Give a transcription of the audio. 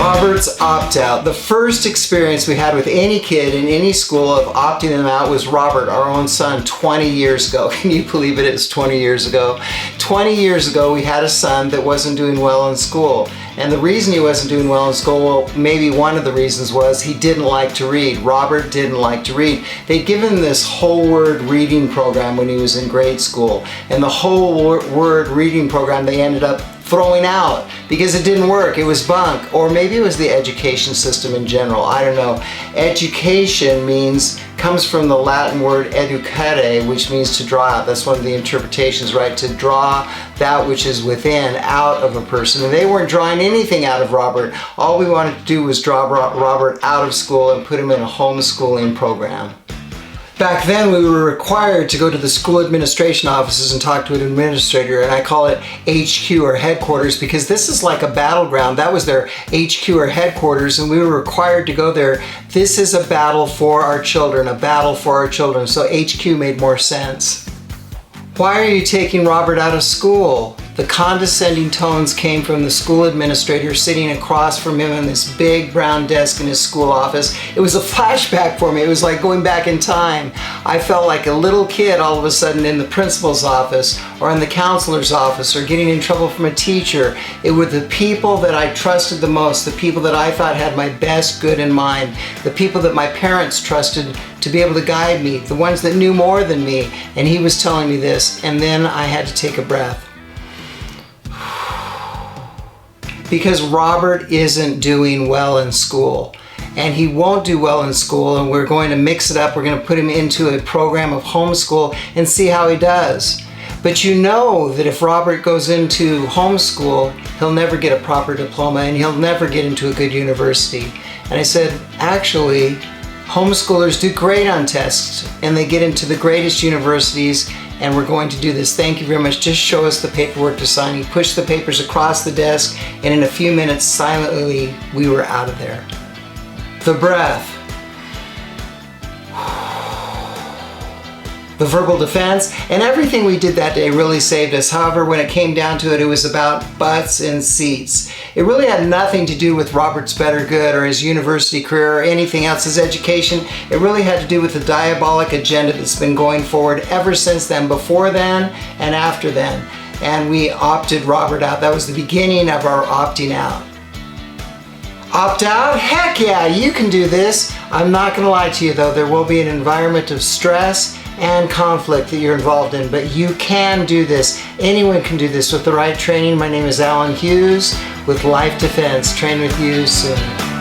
Robert's opt-out. The first experience we had with any kid in any school of opting them out was Robert, our own son, 20 years ago. Can you believe it? It was 20 years ago. 20 years ago, we had a son that wasn't doing well in school. And the reason he wasn't doing well in school, well, maybe one of the reasons was he didn't like to read. Robert didn't like to read. They'd given him this whole word reading program when he was in grade school. And the whole word reading program they ended up throwing out because it didn't work. It was bunk. Or maybe it was the education system in general. I don't know. Education comes from the Latin word educere, which means to draw out. That's one of the interpretations, right? To draw that which is within out of a person. And they weren't drawing anything out of Robert. All we wanted to do was draw Robert out of school and put him in a homeschooling program. Back then, we were required to go to the school administration offices and talk to an administrator, and I call it HQ or headquarters because this is like a battleground. That was their HQ or headquarters, and we were required to go there. This is a battle for our children, a battle for our children, so HQ made more sense. Why are you taking Robert out of school? The condescending tones came from the school administrator sitting across from him on this big brown desk in his school office. It was a flashback for me. It was like going back in time. I felt like a little kid all of a sudden in the principal's office or in the counselor's office or getting in trouble from a teacher. It were the people that I trusted the most, the people that I thought had my best good in mind, the people that my parents trusted to be able to guide me, the ones that knew more than me. And he was telling me this, and then I had to take a breath. Because Robert isn't doing well in school, and he won't do well in school, and we're going to mix it up. We're going to put him into a program of homeschool and see how he does. But you know that if Robert goes into homeschool, he'll never get a proper diploma and he'll never get into a good university. And I said, actually, homeschoolers do great on tests and they get into the greatest universities, and we're going to do this. Thank you very much. Just show us the paperwork to sign. He pushed the papers across the desk, and in a few minutes, silently, we were out of there. The breath. The verbal defense, and everything we did that day really saved us. However, when it came down to it, it was about butts and seats. It really had nothing to do with Robert's better good or his university career or anything else, his education. It really had to do with the diabolic agenda that's been going forward ever since then, before then and after then. And we opted Robert out. That was the beginning of our opting out. Opt out? Heck yeah, you can do this. I'm not going to lie to you though, there will be an environment of stress and conflict that you're involved in, but you can do this. Anyone can do this with the right training. My name is Alan Hughes with Life Defense. Train with you soon.